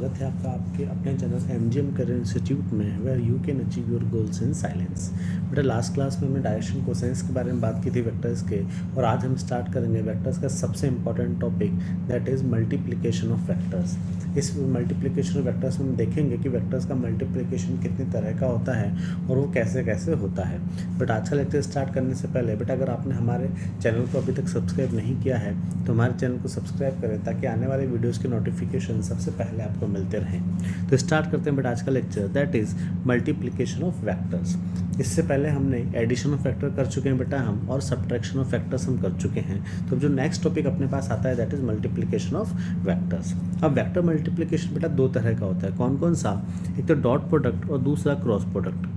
स्वागत है आपका आपके अपने चैनल एमजीएम करियर इंस्टीट्यूट में where you can achieve your goals in silence. बेटा लास्ट क्लास में हमने डायरेक्शन कोसाइंस के बारे में बात की थी वेक्टर्स के, और आज हम स्टार्ट करेंगे वेक्टर्स का सबसे important topic that is multiplication of vectors. इस मल्टीप्लिकेशन ऑफ वेक्टर्स में हम देखेंगे कि वेक्टर्स का मल्टीप्लिकेशन कितनी तरह का होता है और वो कैसे कैसे होता है। बट आज का लेक्चर स्टार्ट करने से पहले बेटा अगर आपने हमारे चैनल को अभी तक सब्सक्राइब नहीं किया है तो हमारे चैनल को सब्सक्राइब करें ताकि आने वाले वीडियोस के नोटिफिकेशन सबसे पहले आपको मिलते रहें। तो स्टार्ट करते हैं बेटा आज का lecture that is multiplication of vectors. इससे पहले हमने एडिशन ऑफ फैक्टर कर चुके हैं बेटा हम, और सब्ट्रैक्शन ऑफ फैक्टर्स हम कर चुके हैं। तो जो नेक्स्ट टॉपिक अपने पास आता है that is multiplication of vectors. अब वेक्टर मल्टीप्लिकेशन बेटा दो तरह का होता है। कौन कौन सा? एक तो डॉट प्रोडक्ट और दूसरा क्रॉस प्रोडक्ट।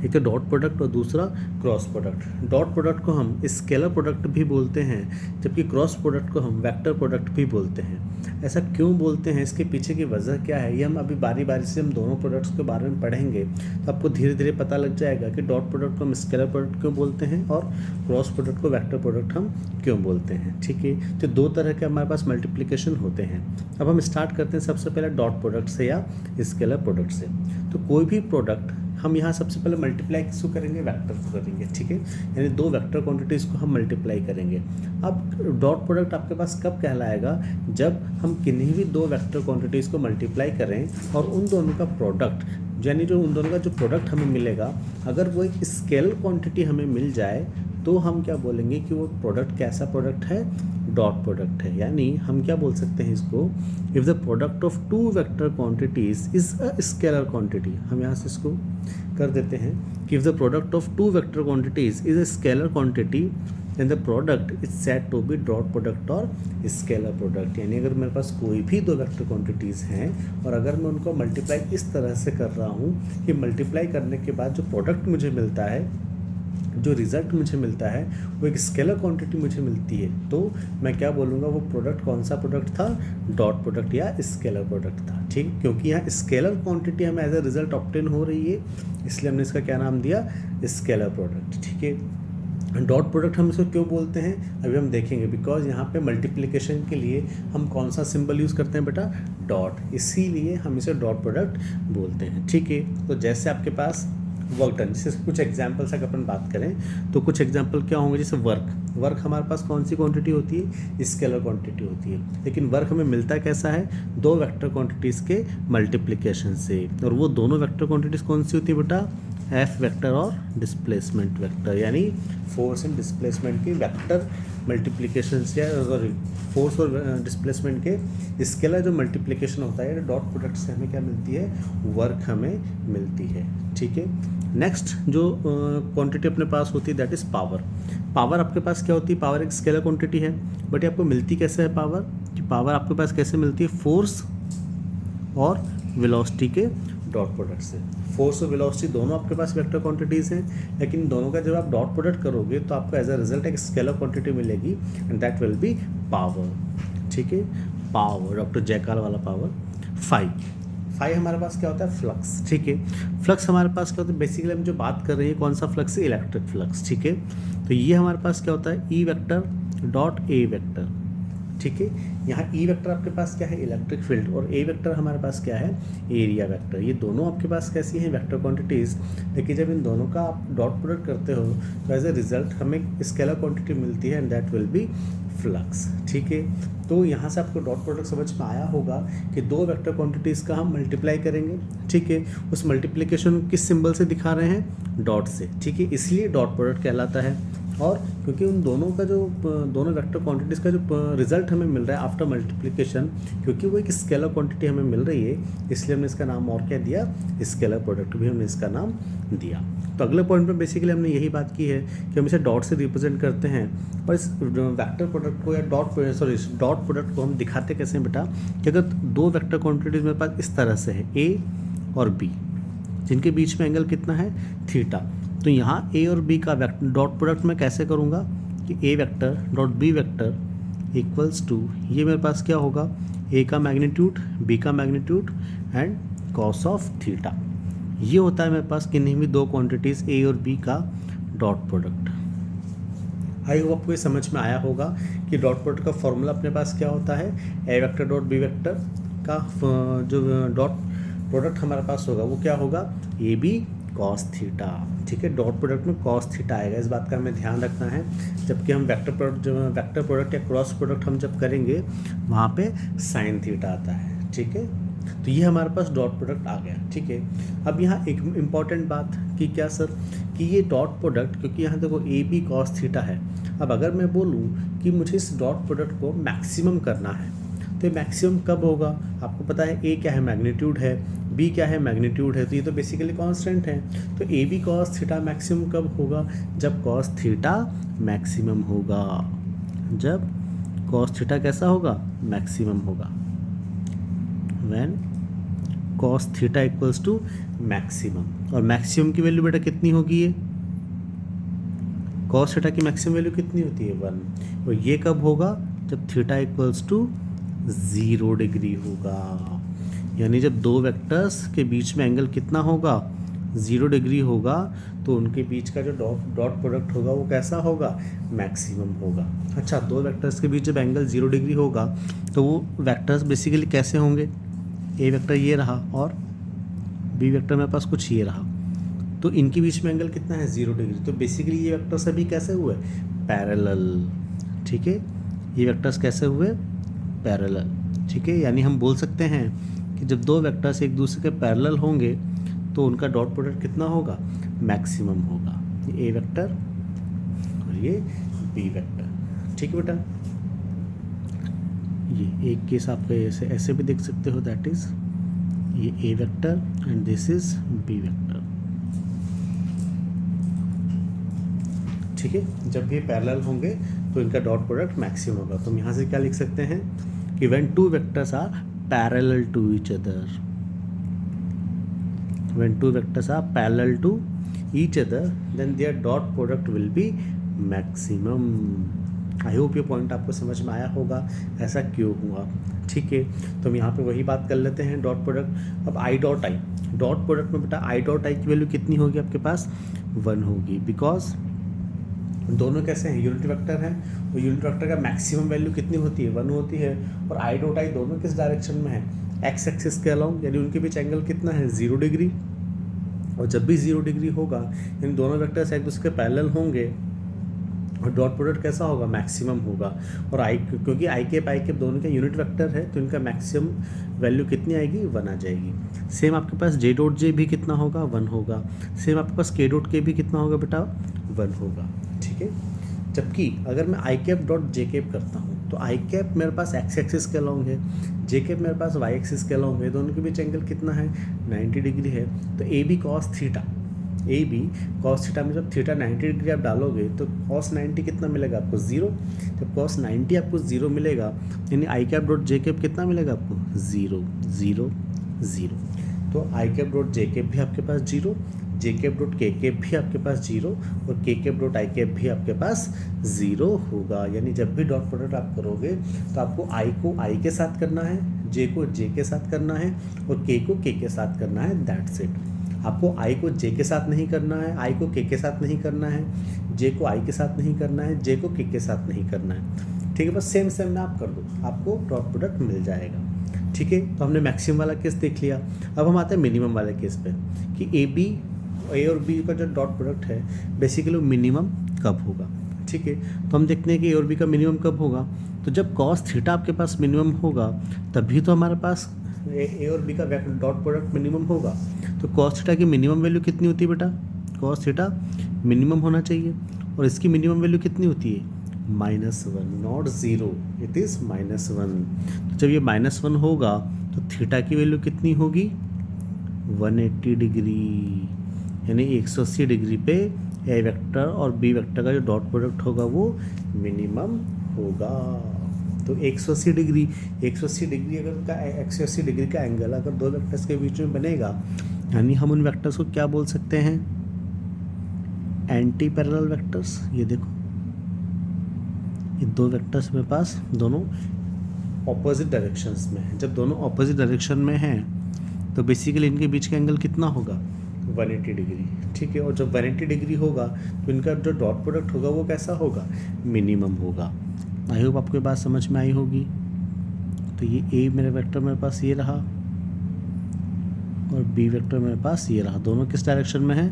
एक तो डॉट प्रोडक्ट और दूसरा क्रॉस प्रोडक्ट। डॉट प्रोडक्ट को हम स्केलर प्रोडक्ट भी बोलते हैं, जबकि क्रॉस प्रोडक्ट को हम वेक्टर प्रोडक्ट भी बोलते हैं। ऐसा क्यों बोलते हैं, इसके पीछे की वजह क्या है, ये हम अभी बारी बारी से हम दोनों प्रोडक्ट्स के बारे में पढ़ेंगे तो आपको धीरे धीरे पता लग जाएगा कि डॉट प्रोडक्ट को हम स्केलर प्रोडक्ट क्यों बोलते हैं और क्रॉस प्रोडक्ट को वेक्टर प्रोडक्ट हम क्यों बोलते हैं। ठीक है, तो दो तरह के हमारे पास मल्टीप्लिकेशन होते हैं। अब हम स्टार्ट करते हैं सबसे पहले डॉट प्रोडक्ट से या स्केलर प्रोडक्ट से। तो कोई भी प्रोडक्ट हम यहाँ सबसे पहले मल्टीप्लाई किसको करेंगे, वेक्टर को करेंगे। ठीक है, यानी दो वेक्टर क्वांटिटीज़ को हम मल्टीप्लाई करेंगे। अब डॉट प्रोडक्ट आपके पास कब कहलाएगा, जब हम किन्हीं भी दो वेक्टर क्वांटिटीज़ को मल्टीप्लाई करें और उन दोनों का प्रोडक्ट, यानी जो उन दोनों का जो प्रोडक्ट हमें मिलेगा, अगर वो एक स्केलर क्वांटिटी हमें मिल जाए तो हम क्या बोलेंगे कि वो प्रोडक्ट कैसा प्रोडक्ट है, डॉट प्रोडक्ट है। यानी हम क्या बोल सकते हैं इसको, if the product of two vector quantities is a scalar quantity. हम यहाँ से इसको कर देते हैं कि if the product of two vector quantities is a scalar quantity then the product is said to be dot product और scalar product. यानी अगर मेरे पास कोई भी दो वेक्टर क्वांटिटीज़ हैं और अगर मैं उनको मल्टीप्लाई इस तरह से कर रहा हूँ कि मल्टीप्लाई करने के बाद जो प्रोडक्ट मुझे मिलता है, जो रिज़ल्ट मुझे मिलता है वो एक स्केलर क्वांटिटी मुझे मिलती है, तो मैं क्या बोलूँगा, वो प्रोडक्ट कौन सा प्रोडक्ट था, डॉट प्रोडक्ट या स्केलर प्रोडक्ट था। ठीक, क्योंकि यहाँ स्केलर क्वांटिटी हमें एज अ रिजल्ट ऑब्टेन हो रही है, इसलिए हमने इसका क्या नाम दिया, स्केलर प्रोडक्ट। ठीक है, डॉट प्रोडक्ट हम इसको क्यों बोलते हैं अभी हम देखेंगे, बिकॉज यहाँ पे मल्टीप्लिकेशन के लिए हम कौन सा सिंबल यूज़ करते हैं बेटा, डॉट, इसीलिए हम इसे डॉट प्रोडक्ट बोलते हैं। ठीक है, तो जैसे आपके पास वर्क डन, जैसे कुछ एग्जाम्पल्स अगर अपन बात करें तो कुछ एग्जाम्पल क्या होंगे, जैसे वर्क हमारे पास कौन सी क्वांटिटी होती है, स्केलर क्वांटिटी होती है। लेकिन वर्क हमें मिलता कैसा है, दो वेक्टर क्वांटिटीज़ के मल्टीप्लिकेशन से, और वो दोनों वेक्टर क्वांटिटीज़ कौन सी होती है बेटा, एफ वेक्टर और डिस्प्लेसमेंट वेक्टर, यानी फोर्स एंड डिस्प्लेसमेंट की वेक्टर मल्टीप्लिकेशन से, सॉरी फोर्स और डिस्प्लेसमेंट के स्केलर जो मल्टीप्लिकेशन होता है डॉट प्रोडक्ट से हमें क्या मिलती है, वर्क हमें मिलती है। ठीक है, नेक्स्ट जो क्वांटिटी अपने पास होती है दैट इज़ पावर। पावर आपके पास क्या होती है, पावर एक स्केलर क्वांटिटी है, बट ये आपको मिलती कैसे है पावर, कि पावर आपके पास कैसे मिलती है, फोर्स और वेलोसिटी के डॉट प्रोडक्ट से। फोर्स और वेलोसिटी दोनों आपके पास वेक्टर क्वांटिटीज़ हैं, लेकिन दोनों का जब आप डॉट प्रोडक्ट करोगे तो आपको एज अ रिजल्ट एक स्केलर क्वांटिटी मिलेगी and that will be power. ठीक है, पावर, डॉक्टर जयकाल वाला पावर। फाई हमारे पास क्या होता है, फ्लक्स। ठीक है, फ्लक्स हमारे पास क्या होता है, बेसिकली हम जो बात कर रहे हैं कौन सा फ्लक्स है, इलेक्ट्रिक फ्लक्स। ठीक है, तो ये हमारे पास क्या होता है, E vector dot A vector. ठीक है, यहाँ ई वेक्टर आपके पास क्या है, इलेक्ट्रिक फील्ड, और ए वेक्टर हमारे पास क्या है, एरिया वेक्टर। ये दोनों आपके पास कैसी हैं, वेक्टर क्वांटिटीज़, लेकिन जब इन दोनों का आप डॉट प्रोडक्ट करते हो तो एज ए रिजल्ट हमें स्केलर क्वांटिटी मिलती है and that will be flux. ठीक है, तो यहाँ से आपको डॉट प्रोडक्ट समझ में आया होगा कि दो वेक्टर क्वांटिटीज़ का हम मल्टीप्लाई करेंगे। ठीक है, उस मल्टीप्लिकेशन किस सिंबल से दिखा रहे हैं, डॉट से। ठीक है, इसलिए डॉट प्रोडक्ट कहलाता है। और क्योंकि उन दोनों का जो दोनों वेक्टर क्वांटिटीज़ का जो रिजल्ट हमें मिल रहा है आफ्टर मल्टीप्लिकेशन, क्योंकि वो एक स्केलर क्वांटिटी हमें मिल रही है, इसलिए हमने इसका नाम और क्या दिया, स्केलर प्रोडक्ट भी हमने इसका नाम दिया। तो अगले पॉइंट पे बेसिकली हमने यही बात की है कि हम इसे डॉट से रिप्रेजेंट करते हैं, और इस वेक्टर प्रोडक्ट को या डॉट प्रोडक्ट को हम दिखाते कैसे हैं बेटा, कि अगर दो वेक्टर क्वांटिटीज़ मेरे पास इस तरह से है, ए और बी, जिनके बीच में एंगल कितना है, थीटा, तो यहाँ ए और बी का डॉट प्रोडक्ट मैं कैसे करूँगा कि A vector dot B vector equals to, ये मेरे पास क्या होगा, ए का मैग्नीट्यूड, बी का magnitude and cos of theta. ये होता है मेरे पास किन्हीं भी दो क्वांटिटीज़ ए और बी का डॉट प्रोडक्ट। आई होप आपको ये समझ में आया होगा कि डॉट प्रोडक्ट का फॉर्मूला अपने पास क्या होता है, ए वेक्टर डॉट बी वेक्टर का जो डॉट प्रोडक्ट हमारे पास होगा वो क्या होगा, ए बी कॉस थीटा। ठीक है, डॉट प्रोडक्ट में कॉस थीटा आएगा, इस बात का हमें ध्यान रखना है। जबकि हम वेक्टर प्रोडक्ट या क्रॉस प्रोडक्ट हम जब करेंगे वहाँ पे साइन थीटा आता है। ठीक है, तो ये हमारे पास डॉट प्रोडक्ट आ गया। ठीक है, अब यहाँ एक इम्पॉर्टेंट बात कि क्या सर, कि ये डॉट प्रोडक्ट, क्योंकि यहाँ देखो ए बी कॉस थीटा है। अब अगर मैं बोलूँ कि मुझे इस डॉट प्रोडक्ट को मैक्सिमम करना है, तो ये मैक्सिमम कब होगा? आपको पता है ए क्या है, मैग्नीट्यूड है, बी क्या है, मैग्नीट्यूड है, तो ये तो बेसिकली कांस्टेंट है। तो A B cos theta maximum कब होगा? जब कॉस थीटा मैक्सिमम होगा। जब कॉस थीटा कैसा होगा? मैक्सिमम होगा। When cos theta equals to maximum. और मैक्सिमम की वैल्यू बेटा कितनी होगी? ये कॉस थीटा की मैक्सिमम वैल्यू कितनी होती है? 1। और ये कब होगा? जब थीटा इक्वल्स टू 0 डिग्री होगा। यानी जब दो वेक्टर्स के बीच में एंगल कितना होगा? 0 डिग्री होगा, तो उनके बीच का जो डॉट प्रोडक्ट होगा वो कैसा होगा? मैक्सिमम होगा। अच्छा, दो वेक्टर्स के बीच जब एंगल 0 डिग्री होगा तो वो वेक्टर्स बेसिकली कैसे होंगे? ए वेक्टर ये रहा और बी वेक्टर मेरे पास कुछ ये रहा, तो इनके बीच में एंगल कितना है? 0 डिग्री। तो बेसिकली ये वेक्टर्स अभी कैसे हुए? पैरेलल। ठीक है, ये वेक्टर्स कैसे हुए? पैरेलल। ठीक है, यानी हम बोल सकते हैं कि जब दो वेक्टर्स एक दूसरे के पैरेलल होंगे तो उनका डॉट प्रोडक्ट कितना होगा? मैक्सिमम होगा। ये ए वेक्टर और ये बी वेक्टर। ठीक है बेटा, ये एक केस आप ऐसे ऐसे भी देख सकते हो, दैट इज ये A vector and this is B vector. ठीक है, जब ये पैरेलल होंगे तो इनका डॉट प्रोडक्ट मैक्सिमम होगा। तो हम यहाँ से क्या लिख सकते हैं कि when two vectors are parallel to each other, when two vectors are parallel to each other then their dot product will be maximum. I hope ये पॉइंट आपको समझ में आया होगा, ऐसा क्यों हुआ। ठीक है, तो हम यहाँ पे वही बात कर लेते हैं, डॉट प्रोडक्ट। अब I dot I, dot product में बेटा आई डॉट आई की वैल्यू कितनी होगी आपके पास? 1 होगी, बिकॉज दोनों कैसे हैं? यूनिट वेक्टर हैं, और यूनिट वेक्टर का मैक्सिमम वैल्यू कितनी होती है? 1 होती है। और आई डॉट आई दोनों किस डायरेक्शन में है? एक्स एक्सिस के अलाउंग, यानी उनके बीच एंगल कितना है? 0 डिग्री। और जब भी 0 डिग्री होगा इन दोनों वेक्टर्स एक दूसरे के पैरेलल होंगे और डॉट प्रोडक्ट कैसा होगा? मैक्सिमम होगा। और आई, क्योंकि आई कैप दोनों के यूनिट वेक्टर है तो इनका मैक्सिमम वैल्यू कितनी आएगी? 1 आ जाएगी। सेम आपके पास जे डॉट जे भी कितना होगा? 1 होगा। सेम आपके पास के डॉट के भी कितना होगा बेटा? 1 होगा। ठीक है, जबकि अगर मैं आई कैप डॉट जे कैप करता हूँ तो आई कैप मेरे पास एक्स एक्सिस के अलाउंग है, जे कैप मेरे पास वाई एक्सिस के अलाउंग है, दोनों के बीच एंगल कितना है? 90 डिग्री है। तो A B cos theta, A B cos theta में जब थीटा 90 डिग्री आप डालोगे तो कॉस 90 कितना मिलेगा आपको? 0। जब कॉस 90 आपको 0 मिलेगा यानी आई कैप डॉट जे कैप कितना मिलेगा आपको? 0 0 0। तो आई कैप डॉट जे कैप भी आपके पास 0, जे कैप डॉट के कैप भी आपके पास 0 और के कैप डॉट आई कैप भी आपके पास 0 होगा। यानी जब भी डॉट प्रोडक्ट आप करोगे तो आपको आई को आई के साथ करना है, जे को जे के साथ करना है और के को के साथ करना है, दैट्स इट। आपको आई को जे के साथ नहीं करना है, आई को के साथ नहीं करना है, जे को आई के साथ नहीं करना है, जे को के साथ नहीं करना है। ठीक है, बस सेम सेम में आप कर दो, आपको डॉट प्रोडक्ट मिल जाएगा। ठीक है, तो हमने मैक्सिमम वाला केस देख लिया। अब हम आते हैं मिनिमम वाले केस पे कि ए और बी का जो डॉट प्रोडक्ट है बेसिकली मिनिमम कब होगा। ठीक है, तो हम देखते हैं कि ए और बी का मिनिमम कब होगा। तो जब कॉस थीटा आपके पास मिनिमम होगा तभी तो हमारे पास ए और बी का डॉट प्रोडक्ट मिनिमम होगा। तो कॉस थीटा की मिनिमम वैल्यू कितनी होती है बेटा? कॉस थीटा मिनिमम होना चाहिए और इसकी मिनिमम वैल्यू कितनी होती है? -1, नॉट 0, इट इज़ -1। तो जब ये -1 होगा तो थीटा की वैल्यू कितनी होगी? 180 डिग्री, यानी 180 डिग्री पे ए वेक्टर और बी वेक्टर का जो डॉट प्रोडक्ट होगा वो मिनिमम होगा। तो 180 डिग्री अगर उनका 180 डिग्री का एंगल अगर दो वेक्टर्स के बीच में बनेगा यानी हम उन वेक्टर्स को क्या बोल सकते हैं? Anti parallel vectors. ये देखो, ये दो वेक्टर्स मेरे पास दोनों ऑपोजिट डायरेक्शंस में हैं। जब दोनों ऑपोजिट डायरेक्शन में हैं तो बेसिकली इनके बीच का एंगल कितना होगा? 180 डिग्री। ठीक है, और जब 180 डिग्री होगा तो इनका जो डॉट प्रोडक्ट होगा वो कैसा होगा? मिनिमम होगा। आई होप आपको ये बात समझ में आई होगी। तो ये ए मेरा वेक्टर मेरे पास ये रहा और बी वेक्टर मेरे पास ये रहा, दोनों किस डायरेक्शन में है,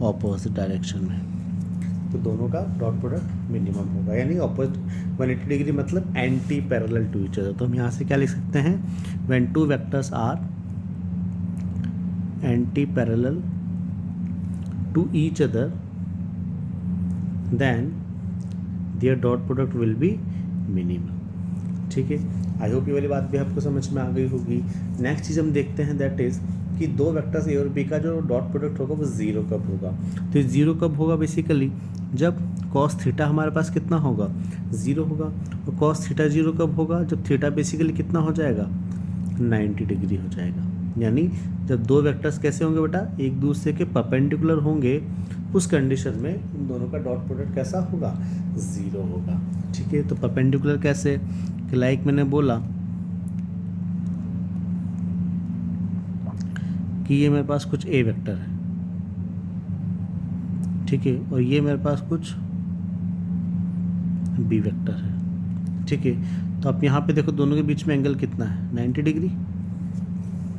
ऑपोजिट डायरेक्शन में। तो दोनों का डॉट प्रोडक्ट मिनिमम होगा, यानी ऑपोजिट 180 डिग्री मतलब anti parallel to each other. तो हम यहाँ से क्या लिख सकते हैं, when two vectors are anti parallel to each other then their dot product will be minimum. ठीक है, आई होप ये वाली बात भी आपको समझ में आ गई होगी। नेक्स्ट चीज़ हम देखते हैं, दैट इज़ कि दो वेक्टर्स ए और बी का जो डॉट प्रोडक्ट होगा वो ज़ीरो कब होगा। तो ये ज़ीरो कब होगा, बेसिकली जब कॉस थीटा हमारे पास कितना होगा, ज़ीरो होगा। और कॉस थीटा ज़ीरो कब होगा, जब थीटा बेसिकली कितना हो जाएगा, 90 डिग्री हो जाएगा। यानी जब दो वेक्टर्स कैसे होंगे बेटा, एक दूसरे के परपेंडिकुलर होंगे, उस कंडीशन में इन दोनों का डॉट प्रोडक्ट कैसा होगा, ज़ीरो होगा। ठीक है, तो परपेंडिकुलर कैसे, कि लाइक मैंने बोला कि ये मेरे पास कुछ ए वेक्टर है, ठीक है, और ये मेरे पास कुछ बी वेक्टर है। ठीक है, तो आप यहाँ पे देखो दोनों के बीच में एंगल कितना है, 90 डिग्री।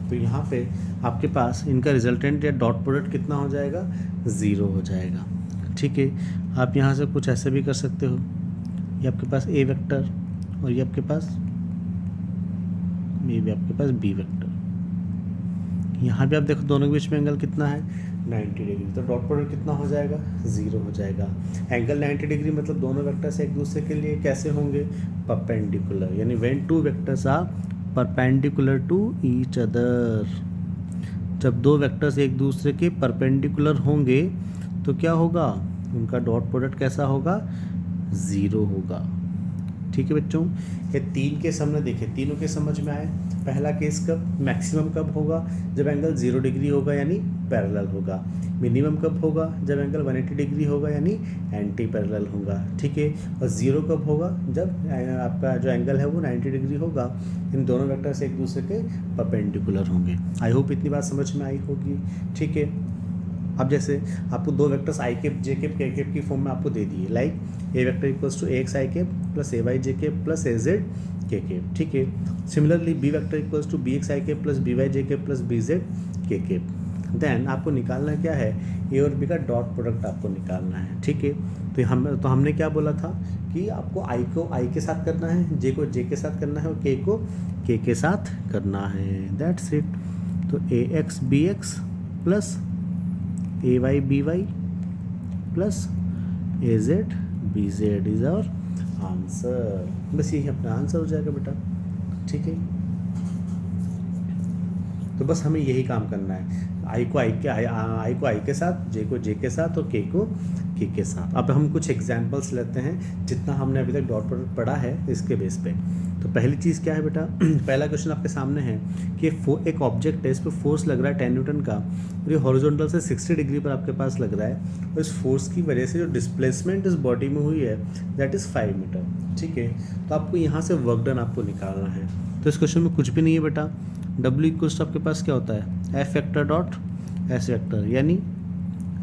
तो यहाँ पे आपके पास इनका रिजल्टेंट या डॉट प्रोडक्ट कितना हो जाएगा, ज़ीरो हो जाएगा। ठीक है, आप यहाँ से कुछ ऐसे भी कर सकते हो, ये आपके पास ए वेक्टर और ये आपके पास बी वेक्टर। यहाँ भी आप देखो दोनों के बीच में एंगल कितना है, 90 डिग्री। तो डॉट प्रोडक्ट कितना हो जाएगा, ज़ीरो हो जाएगा। एंगल 90 डिग्री मतलब दोनों वेक्टर्स एक दूसरे के लिए कैसे होंगे, परपेंडिकुलर। यानी when two vectors are perpendicular to each other, जब दो वेक्टर्स एक दूसरे के परपेंडिकुलर होंगे तो क्या होगा, उनका डॉट प्रोडक्ट कैसा होगा, ज़ीरो होगा। ठीक है बच्चों, ये तीन केस हमने देखे, तीनों के समझ में आए। पहला केस कब, मैक्सिमम कब होगा, जब एंगल 0 डिग्री होगा यानी पैरेलल होगा। मिनिमम कब होगा, जब एंगल 180 डिग्री होगा यानी एंटी पैरेलल होगा। ठीक है, और 0 कब होगा, जब आपका जो एंगल है वो 90 डिग्री होगा, इन दोनों वेक्टर से एक दूसरे के परपेंडिकुलर होंगे। आई होप इतनी बात समझ में आई होगी। ठीक है, अब जैसे आपको दो vectors i cap j cap k cap की फॉर्म में आपको दे दिए, like A vector equals to A x i cap plus A y j cap plus A z k cap. ठीक है, similarly B vector equals to B x i cap plus B y j cap plus B z k cap. Then आपको निकालना क्या है, ए और B का dot product आपको निकालना है। ठीक है, तो हमने क्या बोला था कि आपको आई को आई के साथ करना है, जे को जे के साथ करना है और के को के के साथ करना है। That's it. तो A X B X plus A Y B Y plus A Z B Z is our answer. बस यही अपना आंसर हो जाएगा बेटा। ठीक है, तो बस हमें यही काम करना है, आई को आई के साथ, जे को जे के साथ और के को के के साथ। अब हम कुछ एग्जांपल्स लेते हैं, जितना हमने अभी तक डॉट प्रोडक्ट पढ़ा है इसके बेस पे। तो पहली चीज़ क्या है बेटा, पहला क्वेश्चन आपके सामने है कि एक ऑब्जेक्ट है, इस पर फोर्स लग रहा है 10 न्यूटन का, और ये हॉरिजॉन्टल से 60 डिग्री पर आपके पास लग रहा है, और इस फोर्स की वजह से जो डिस्प्लेसमेंट इस बॉडी में हुई है दैट इज़ 5 मीटर। ठीक है, तो आपको यहाँ से वर्क डन आपको निकालना है। तो इस क्वेश्चन में कुछ भी नहीं है बेटा, W इक्वल्स टू आपके पास क्या होता है, F vector dot S vector, यानी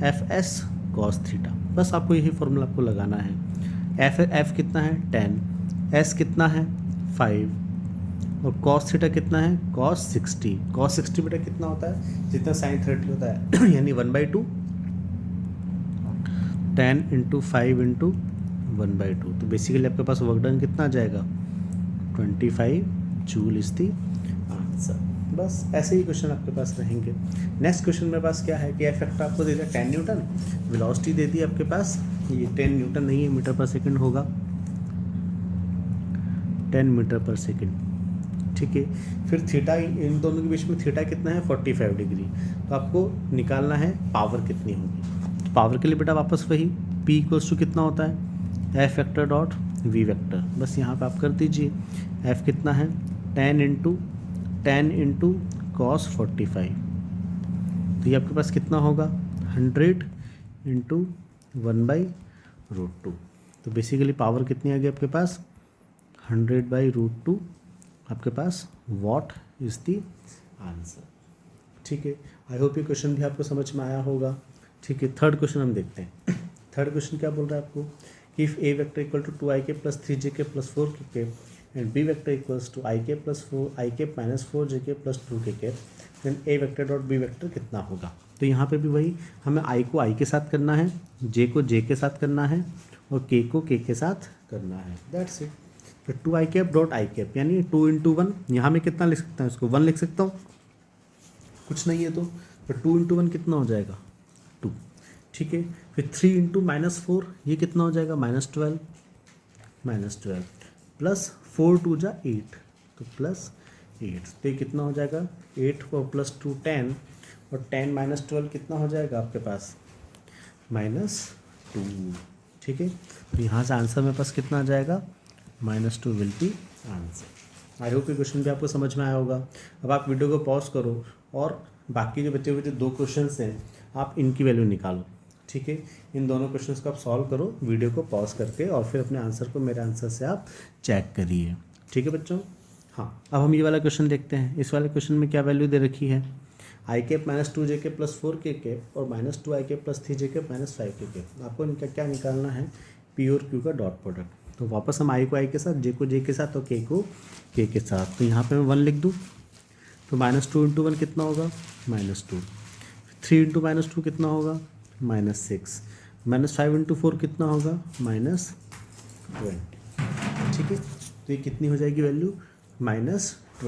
एफ एस कॉस थीटा। बस आपको यही फॉर्मूला आपको लगाना है। एफ कितना है 10, एस कितना है 5, और कॉस थीटा कितना है कॉस 60। कॉस 60 बेटा कितना होता है, जितना साइन 30 होता है यानी 1/2, 10 × 5 × 1/2। तो बेसिकली आपके पास वर्क डन कितना आ जाएगा, 25 जूल इज द आंसर। बस ऐसे ही क्वेश्चन आपके पास रहेंगे। नेक्स्ट क्वेश्चन मेरे पास क्या है कि एफ वेक्टर आपको दे दिया 10 न्यूटन, वेलोसिटी दे दी आपके पास, ये 10 न्यूटन नहीं है, मीटर पर सेकंड होगा, 10 मीटर पर सेकंड। ठीक है, फिर थीटा, इन दोनों के बीच में थीटा कितना है 45 डिग्री। तो आपको निकालना है पावर कितनी होगी। तो पावर के लिए बेटा वापस वही P इक्वल्स टू कितना होता है, F vector dot V vector. बस यहाँ पे आप कर दीजिए, एफ कितना है 10 × cos 45। तो ये आपके पास कितना होगा 100 × 1/√2। तो बेसिकली पावर कितनी आ गई आपके पास 100/√2 आपके पास वॉट इज़ द आंसर। ठीक है, आई होप ये क्वेश्चन भी आपको समझ में आया होगा। ठीक है, थर्ड क्वेश्चन हम देखते हैं। थर्ड क्वेश्चन क्या बोल रहा है आपको कि if a vector equal to 2i के प्लस 3j के plus 4k and b vector equals to i cap plus 4 i cap minus 4 j cap plus 2 k cap, then a vector dot B vector कितना होगा। तो यहाँ पे भी वही हमें आई को आई के साथ करना है, जे को जे के साथ करना है और के को के साथ करना है, दैट्स इट। तो 2 आई कैप डॉट आई कैप यानी 2 इंटू 1, यहाँ में कितना लिख सकता हूँ, इसको 1 लिख सकता हूँ, कुछ नहीं है तो 2 इंटू 1 कितना हो जाएगा 2, ठीक है। फिर 3 इंटू माइनस 4 ये कितना हो जाएगा -12 प्लस 4 2 जा 8 तो +8, तो ये कितना हो जाएगा 8 और प्लस 2 10 और 10 माइनस 12 कितना हो जाएगा आपके पास -2, ठीक है। तो यहाँ से आंसर मेरे पास कितना आ जाएगा -2 will be answer. I hope ये क्वेश्चन भी आपको समझ में आया होगा। अब आप वीडियो को पॉज करो और बाकी जो बचे हुए जो 2 क्वेश्चंस हैं आप इनकी वैल्यू निकालो, ठीक है। इन दोनों क्वेश्चंस को आप सॉल्व करो वीडियो को पॉज करके और फिर अपने आंसर को मेरे आंसर से आप चेक करिए, ठीक है बच्चों। हाँ, अब हम ये वाला क्वेश्चन देखते हैं। इस वाले क्वेश्चन में क्या वैल्यू दे रखी है, आई कैप -2 जे कैप प्लस 4 के कैप और -2 आई कैप प्लस 3 जे कैप -5 के कैप। आपको इनका क्या निकालना है, पी और क्यू का डॉट प्रोडक्ट। तो वापस हम आई को आई के साथ, जे को जे के साथ और के को के के साथ। तो यहाँ पे मैं 1 लिख दूँ तो -2 इंटू 1 कितना होगा -2, 3 इंटू -2 कितना होगा -6, -5 इंटू 4 कितना होगा -20, ठीक है। तो ये कितनी हो जाएगी वैल्यू -28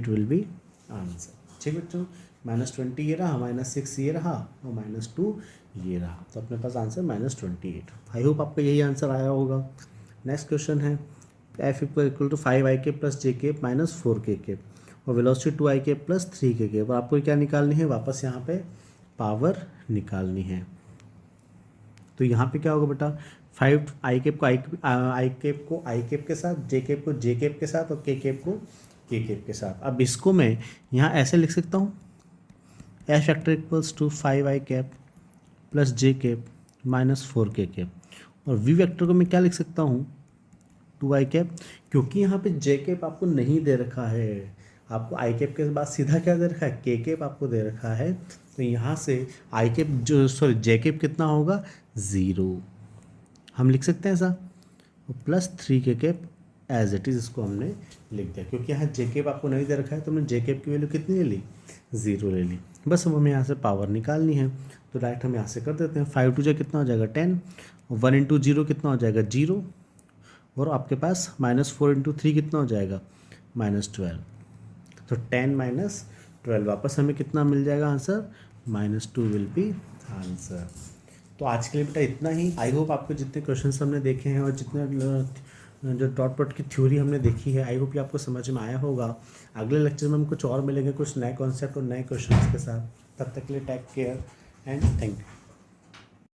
विल बी आंसर, ठीक है बच्चों। -20 ये रहा, -6 ये रहा और -2 ये रहा, तो अपने पास आंसर -28। आई होप आपका यही आंसर आया होगा। नेक्स्ट क्वेश्चन है एफ इक्वल टू 5 आई के प्लस जे के -4 के कैप और वेलोसिटी 2 आई के प्लस 3 के कैप। आपको क्या निकालनी है, वापस यहाँ पे पावर निकालनी है। तो यहाँ पे क्या होगा बेटा, 5 आई कैप को आई कैप के साथ, जे कैप को जे कैप के साथ और के कैप को के कैप के साथ। अब इसको मैं यहाँ ऐसे लिख सकता हूँ, f vector equals to 5 i cap plus j cap -4 k cap और वी वेक्टर को मैं क्या लिख सकता हूँ 2 आई कैप, क्योंकि यहाँ पे जे कैप आपको नहीं दे रखा है, आपको आई कैप के बाद सीधा क्या दे रखा है, के कैप आपको दे रखा है। तो यहाँ से आई कैप जे कैप कितना होगा 0, हम लिख सकते हैं ऐसा, और +3 के कैप एज इट इज़ इसको हमने लिख दिया, क्योंकि यहाँ जे कैप आपको नहीं दे रखा है तो हमने जे कैप की वैल्यू कितनी ले ली 0 ले ली। बस अब हमें यहाँ से पावर निकालनी है, तो डायरेक्ट हम यहाँ से कर देते हैं। 5 2 कितना हो जाएगा 10 और 1 इंटू 0 कितना हो जाएगा 0 और आपके पास -4 इंटू 3 कितना हो जाएगा -12, तो 10 -12 वापस हमें कितना मिल जाएगा आंसर -2 विल बी आंसर। तो आज के लिए बेटा इतना ही। आई होप आपको जितने क्वेश्चंस हमने देखे हैं और जितने जो डॉट प्रोडक्ट की थ्योरी हमने देखी है, आई होप ये आपको समझ में आया होगा। अगले लेक्चर में हम कुछ और मिलेंगे, कुछ नए कॉन्सेप्ट और नए क्वेश्चंस के साथ। तब तक के लिए take care and thank you.